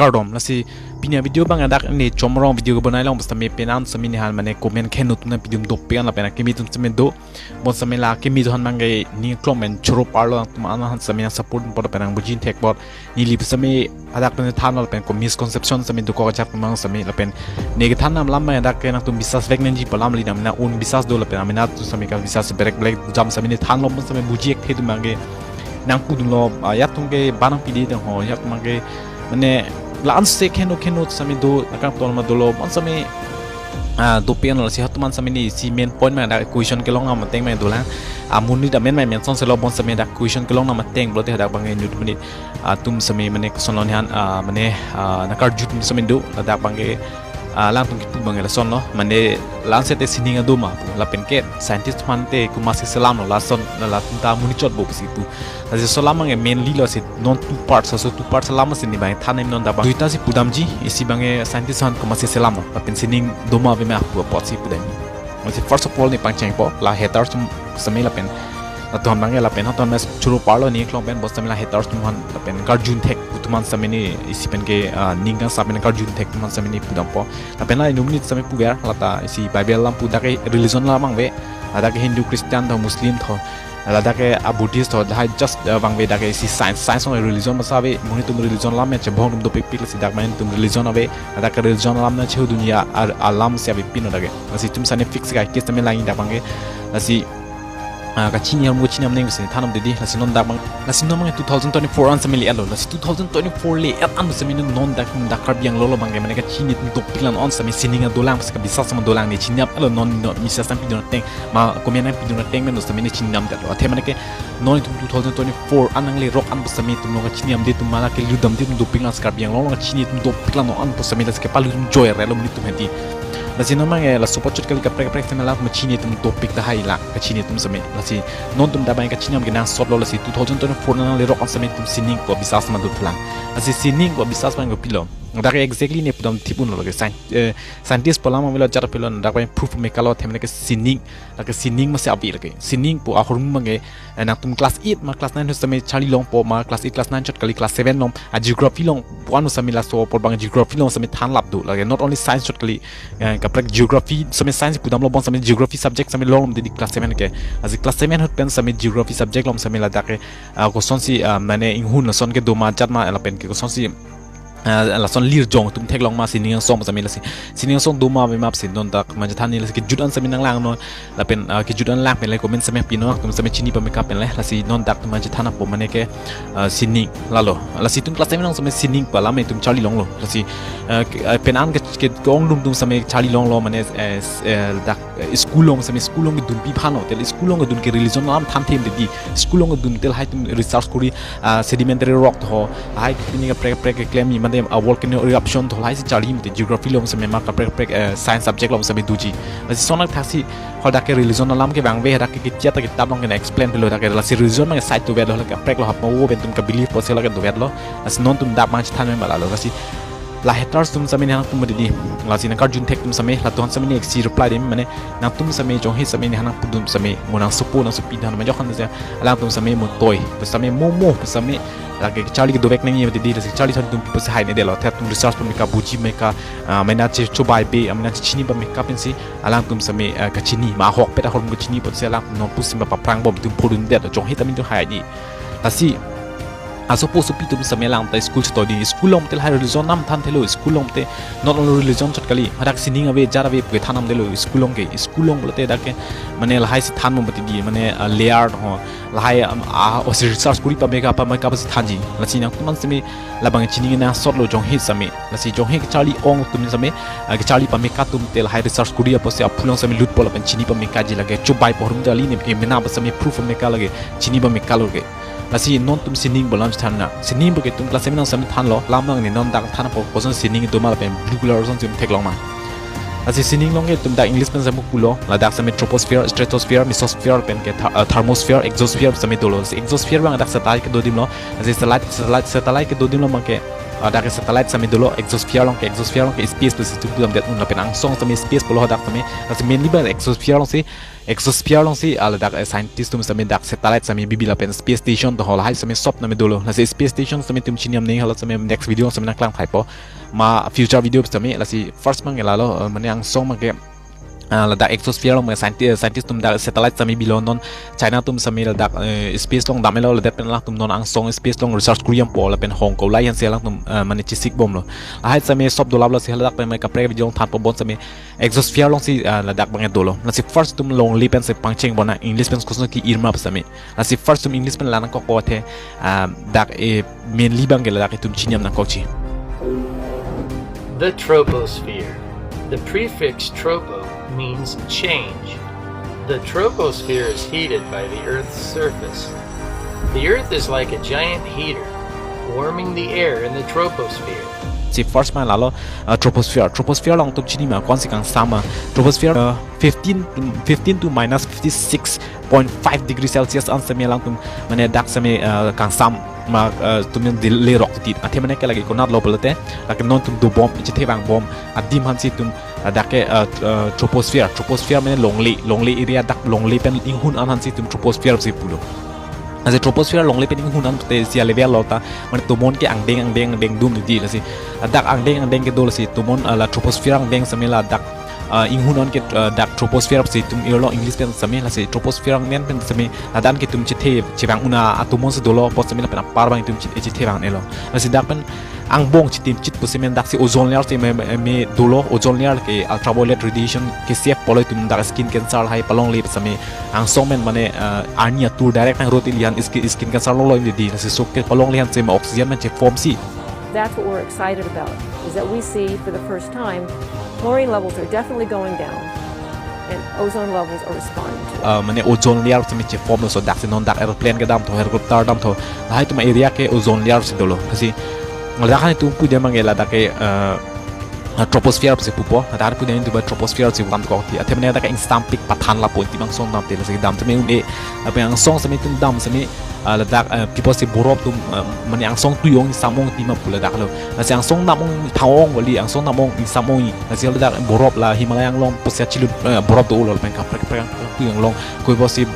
kardom lasi pinya video bang adak ni chomrong video ko banai long basta me penan sami ni han mane comment khen utna pidum do pean la pena kimi tum sami do bon sami la kimi do han mangai ni comment choro parlo tum ana han sami support por penang bujin tek bot ni lip sami adak pen than la pen ko misconception sami do ko chak mang sami la pen ne than nam lam ma adak ke nak tum bisas vek nen ji palam li nam na un bisas do la pen amina tu sami ka bisas berek black jam sami ni than lom sami buji ek the mangai nang pudun lo yat tung ke banang pidi de ho yat mangai mane lan se keno sami do nakap tol ma dolo bon sami do pian la si hatman sami ni si main point ma da question ke long ma teng ma do la amun ni da men ma men son se lo bon sami da question ke long ma teng blo te da bangai nut minit tum sami mane son lon han mane nakar jut sami do da bangai lang tung kitu bangai la son lo mane lan se te sining adu ma la pen ke scientist man te ku masi salam lo la son la ta muni chot bo si tu asi salam nge mainly lo si non two parts so two parts salam sin ni bai thanem non da ba duita si pudam ji isi bangai scientist han ku masi salam lo la pen sining do ma be ma ku pot si pudam ni first of all ni pangcheng po la haters sami la pen to han bangai la pen ha ton mes churu parlo ni klong pen bos sami la haters tum han la pen garjun thek tuman sami ni isi pen ke ninga sami garjun thek tuman sami ni pudam po la pen la numni sami pu ber la ta isi bible lam pu da ke religion la mang ve ada ke hindu christian tho muslim tho ada ke buddhist tho da just bang ve da ke isi science on religion ma sabe moni tum religion lam me che bhong dum do pik pik si dak main tum religion ave ada ke religion lam na cheu dunia alam se ave pin da ke asi tum sane fix ga ke sami la da bang ge asi ka chinyam mo chinyam neng sin thanam dedi la sinon da bang la sinon mang 2024 an samili alo la 2024 le at an sami non da kum da kar biang lolo bang mane ka chini tum tok pilan on sami sininga dolang ska bisa sama dolang ni chinyap alo non no misa sam pidon teng ma komena pidon teng men sami ni chinyam da lo the mane ke non 2024 anang le rock an sami tum no ka chinyam de tum mala ke ludam de tum do pilan ska biang lolo ka chini tum do pilan no an sami da ska palu joy re lo ni tum henti la sinon mang la support chut kali ka prek femela ma chini tum topic ta hai la ka chini tum sami la si non tum da bai ka chinyam ge na sot lo la si 2024 na le rock an sami tum sining ko bisas ma do tlang la si sining ko bisas ma go pilo da exactly ne pudam tipun lo ge scientist pola ma melo jar pilon da bai proof me kalo themne ke sining la ke sining ma se abi la ke sining po a horum ma ge na tum class 8 ma class 9 sami chali long po ma class 8 class 9 chot kali class 7 long a geography long pon sami la so por bang geography long sami than lap do la ke not only science chot kali ka prek geography sami science pudam lo bon sami geography subject sami long de class 7 ke as class 7 hot pen sami geography subject long sami la da ke ko son si mane inghun son ke do ma chat ma la pen ke ko son si la son lir jong tum thek long ma sining song sami la si sining song do ma be map sin don tak ma jathan ni la ki judan sami nang lang non la pen ki judan lang pen le comment sami pino tum sami chini pa me ka pen le la si non tak ma jathan po mane ke sining la lo la si tum class sami long sami sining pa la me tum charli long lo la si pen an ke gong dum tum sami charli long lo mane dak school long sami school long dun pi phano tel school long dun ke religion lam tham them de di school long dun tel hai tum research kuri sedimentary rock tho hai ni ka prek claim ni dem a volcano eruption to lai si chali mte geography lom same ma ka prek science subject lom same duji la si sonak thasi hoda ke religion lam ke bang ve da ke chia ta ke tab long ke explain pelo da ke la si religion ma side to ved lo ka prek lo hap mo ben tum ka believe po se la ke do ved lo as non tum da ma than me mala lo si la haters tum same ni tum di la si na kar jun tek tum same la ton same ni ex reply dem mane na tum same jong he same ni hana pudum same mo na supo na supi dan ma jokhan se ala tum same mo toy same mo same lagi Charlie ke dovek nengi di di Charlie satu tum people hai ne de lo thet tum research tum ka buji me ka mena che chobai be amena chini ba me ka pensi alang tum same ka chini ma hok peta horm chini pot se alang no pusim ba prang bom tum purun de jong hitamin tu hai ni asi aso po su pitum same lang ta school study school lom tel hai religion nam than thelo school lom te not only religion chot kali hadak sining ave jara ve pe thanam delo school lom ke school lom bolte da ke mane la hai si than mo bati di mane layer ho la hai o si research kuri pa mega pa ka si thanji la si nang tuman same la bang chining na sot lo jong he same la si jong he charlie ong tum same ke charlie pa meka tum tel hai research kuri pa se apulong same lut pol pa chini pa meka ji lage chubai porum jali ne mena ba same proof meka lage chini ba meka lo ge lasi non tum sining bolam than na sining bo ke tum class 7 nang sam than lo lam nang ni non dak than po poson sining to mal pen blue color son tum thek long ma lasi sining long ke tum da english pen sam kulo la dak sam troposphere stratosphere mesosphere pen ke thermosphere exosphere sam dolo exosphere bang dak satellite ke do dim lo lasi satellite ke do dim lo ma ke dak satellite sami dulu exosphere long ke space tu situ dalam det un lapen angsong sami space polo dak sami mainly ba exosphere long si ala dak scientist tum sami dak satellite sami bibi lapen space station to hol hai sami sop nami dulu la space station sami tum chiniam nei hala sami next video sami nak lang thaipo ma future video sami la si first mang lalo mane angsong mang ke la dak exosphere long scientist tum dak satellite sami bilon non China tum sami la dak space long damelo la pen lang tum non angsong space long research kuriam po la pen hong ko lai han se lang tum mane chisik bom lo hai sami sop dolab la se la dak pen mai ka pre video than po bon sami exosphere long si la dak bang dolo la si first tum long li pen se pangcheng bona english pen ko ki irma sami la si first tum english pen la ko ko the dak mainly bang la dak tum chinyam na ko chi. The troposphere. The prefix tropo means change. The troposphere is heated by the Earth's surface. The Earth is like a giant heater, warming the air in the troposphere. Si first man lalo troposphere long tum chini ma kon si kang sama troposphere 15 to minus 56.5 degrees Celsius an sami lang tum mane dak sami kang sam ma tum le rock tit athe mane ka lagi ko nat lo pelate lak non tum do bomb che the bang bomb adim han si tum dake troposphere mane longli area dak longli pen inghun an han si tum troposphere si pulo as a troposphere long lepin hunan te sia level lota man tumon ke angdeng dum di la si dak angdeng ke dol si tumon la troposphere angdeng samela dak inghunan ke dak troposphere si tum irlo english pen samela si troposphere angnen pen sami adan ke tum chithe chibang una atumon se dolo pot samela pen par bang tum chithe bang elo la si dak pen ang bong chitim chit pusimen dak si ozone layer si me dolo ozone layer ke ultraviolet radiation ke sef poloi tum dak skin cancer hai palong lip sami ang songmen mane arnia tour direct nang roti lian skin cancer lo in di si sok ke palong lian se ma oxygen man che form si. That's what we're excited about, is that we see for the first time chlorine levels are definitely going down and ozone levels are responding to it. Mane ozone layer se me che form so dak se non dak airplane ke dam to helicopter dam to hai tum area ke ozone layer si dolo kasi ngalakan itu pu dia mangela dake troposphere se pupo dar pu dia itu troposphere se kam ko ti athe mane dake instam pik pathan la po ti bang song dam te la se dam te me unde apa yang song se me tum dam se me la dak people se borop tum mane ang song tu yong samong ti ma pula dak lo la se ang song namong thawong wali ang song namong samong la se la dak borop la himalaya long po se chilu borop do lo pen ka pre tu yong long ko bo se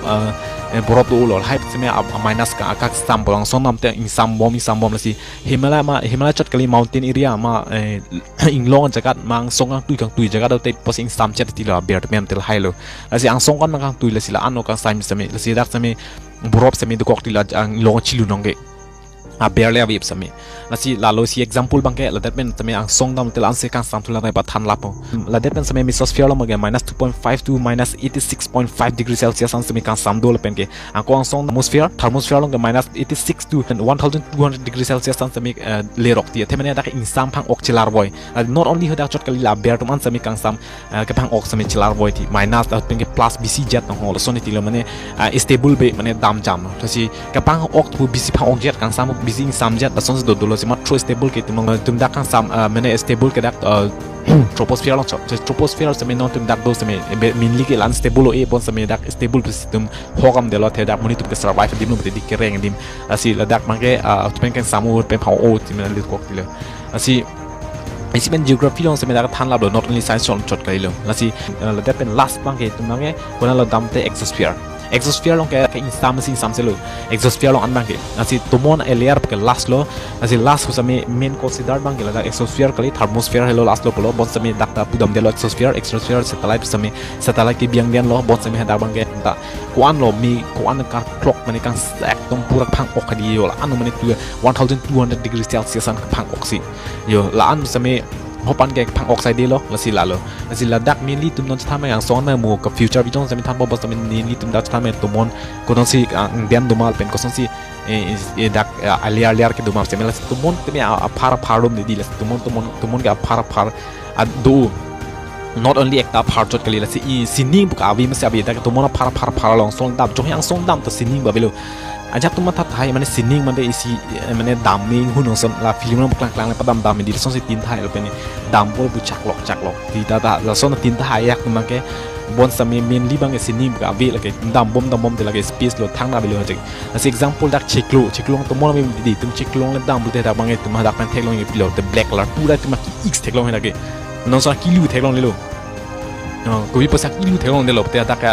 borop do ulol hype se me minus ka akak sam bolong son nam te in sam bom la si himalaya chat kali mountain area ma inglong jagat mang song ang tui jagat te pos in sam chat ti la ber mem tel hailo la si ang song kan mang tui la si la ano kan sam se me la si dak se me borop se me do kok ti la ang long chilu nongge a barely avip sami la si la lo si example bangke la dat men sami ang song dam tel an se kan sam thula ba than lapo la dat men sami mesosphere lo mage minus 2.5 to minus 86.5 degrees Celsius an sami kan sam do la pen ke ang ko ang song thermosphere lo minus 86 to 1200 degrees Celsius an sami le rok ti the mane da in sam phang ok chilar boy not only hoda chot kali la ber tum an sami kan sam ke phang ok sami chilar boy ti minus da pen ke plus bc jet no hol so ni ti lo mane stable be mane dam jam to si ke phang ok tu bc phang ok jet kan sam busy samjat da sons do dolo si mat true stable ke tum dak kan sam mane stable ke dak troposphere long troposphere se me non tum dak do se me mainly ke lan stable e bon se me dak stable tum hogam de lo the dak moni tum ke survive dim no te dik ke reng dim asi la dak mang ke tum kan samu pe phau o ti me le kok ti le asi isi pen geography long se me dak than lab lo not only science on chot kai lo asi la dak pen last mang ke tum mang ke kona lo dam te exosphere long ke instam se lo exosphere long an bang ke asi tumon a layer ke last lo asi last ko same main consider bang ke la exosphere kali thermosphere hello last lo polo bon same dakta pudam de lo exosphere satellite ke biang dian lo bon same da bang ke ta kuan lo mi kuan ka clock mane kan ekdom pura phang ok di yo la anu mane 1200 degrees Celsius an phang oxy yo la an same hopan ke phang oxide lo la si la dak mainly tum non tham yang song na mo ka future vi jong sami tham bo sami ni tum dak tham tumon ko non si bian dumal pen ko son si dak aliar ke dumal sami la tumon tumi a par di la tumon ga par adu not only ekta par jot kali la si sining bu ka vi ma sa bi dak tumon par long song dam jong yang song dam to sining ba belo ajak tu mata thai mane sining mane isi mane daming hunong son la film lo klang la padam dam di son si tin thai lo pe ni dam bol bu chaklok ti ta la son tin thai yak ma ke บนสมัยเมนลีบังเอซินีกับวิลก็ดำบอมเดลก็สเปซโลทั้งนาบิโลจังแล้วสิ example ดักเช็คโลตัวมอลมีดีตุ้มเช็คโลแล้วดำบุตรดักบางเอตุ้มหาดักเป็นเทคโลงี้บิโลแต่ black color พูดได้ตุ้มกี่ x เทคโลให้ดักน้องสาวกี่ลูเทคโลเลยโลกูวิปัสสาวะกี่ลูเทคโลเดลแต่ดัก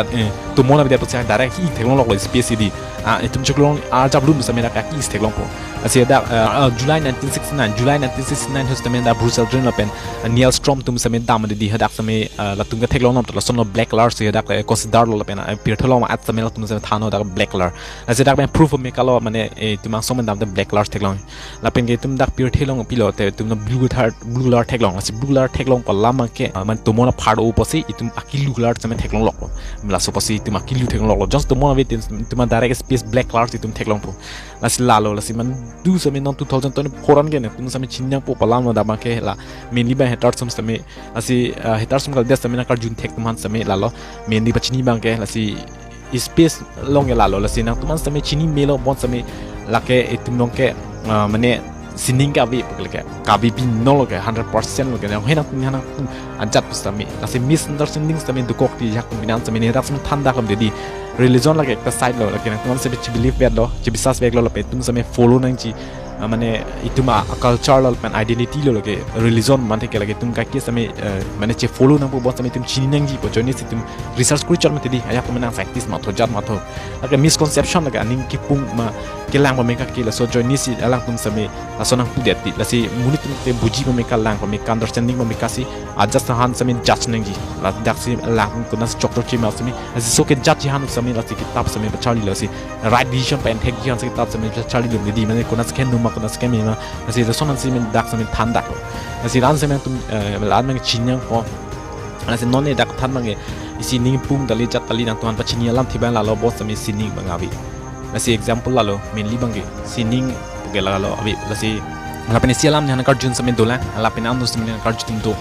ตัวมอลมีเดปัสสาวะดักกี่เทคโลหลอกเลยสเปซดีตุ้มเช็คโลจับรูมสมัยดักกี่ x เทคโลพอแล้วสิดักJuly 1969 ที่สมัยดักบรูเซลดรีนเราเป็นNeil Strom ตุ้มสมัยดำมันดีดักสมัยแล้วตุ้มก็เทคโลน้ำตัวละส่วนเรา black color สิดักconsider เราเป็นเปรียบเทียบเรามาอัดสมัยเราตุ้มสมัยทานเราดัก black color แล้วสิดักเป็น proof มีกันเรามันตุ้มส่งมันดำแต่ black color เทคโลแล้วเป็นตุ้มดักเปรียบเทียบเราพี่เราแต่ตุ้มเรา blue color เทคโลแล้วสิ blue color เทคโลปลามันแค่มันตัวมันพาร์ทโอปอสิตุ้มอากิ blue color สมัยเทคโลหลอกมันละสุปอสิตุ้มอากิ blue เทคโลหลอก just ตัวมันวิตุ้ม direct space black color ตุ้มเทคโลพอแล้วสิลาโลแล้วสิมันดูสมัยน้อง2024กันเนี่ยตุ้มสมัยชิ้นยังปุ๊บปลามันดำมันแค่ละmainly by hetar sum same asi hetar sum kal des same na kar jun thek tuman same lalo mainly bachini bang ke lasi space long ya lalo lasi na tuman same chini melo bon same lake etum long ke mane sining ka bi pukle ke ka bi bin no lo ke 100% lo ke na hena hana anjat same lasi misunderstanding same dukok ti jak binan same ne rak sum thanda kam de di religion lake ekta side lo lake na tuman same belief bed lo bisas beg lo pe tum same follow nang chi মানে ইতুমা কালচারাল মান আইডেন্টিটি লগে রিলিজন মান থেকে লাগে তুম কাকি সামে মানে যে ফলো নাম বস সামে তুম চিনি নাং জি পজনি সিতুম রিসার্চ করি চল মতে দি আয়া তুমি না প্র্যাকটিস মাথো জাত মাথো লাগে মিসকনসেপশন লাগে আনিং কি পুং মা কেলাং বা মেকা কেলা সো জয়নি সি আলাং তুম সামে আসনা পুদেতি লাসি মুনি তুম তে বুজি বা মেকা লাং বা মেকা আন্ডারস্ট্যান্ডিং বা মেকা সি আজাস হান সামে জাজ নাং জি লা দাক্সি লাং কোনাস চক্টর চি মাসমি আজি সোকে জাজ জি হান সামে লাসি কিতাব সামে চালি লাসি রাইট ডিসিশন পেন টেক জি হান সি কিতাব সামে চালি লুম দি মানে কোনাস কেন নুমা কোনাস কেন মেনা asi resonan simen dak samen than dak asi ran samen tum lan mang chinyang ko asi non ne dak than mang isi ning pung dali chat tali nang tuan pachini alam thiban la lo bos sami sining bangawi asi example la lo mainly bangi sining pugela lo abi lasi lapene sialam nyana kar jun samen dola lapene am samen kar jun do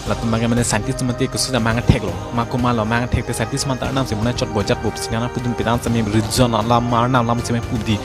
latum mang mane scientist mate ko suda mang thek lo ma ko ma lo mang thek te scientist man ta nam se mona chot bojat bop sinana pudun pidan samen religion alam mar nam lam samen pudi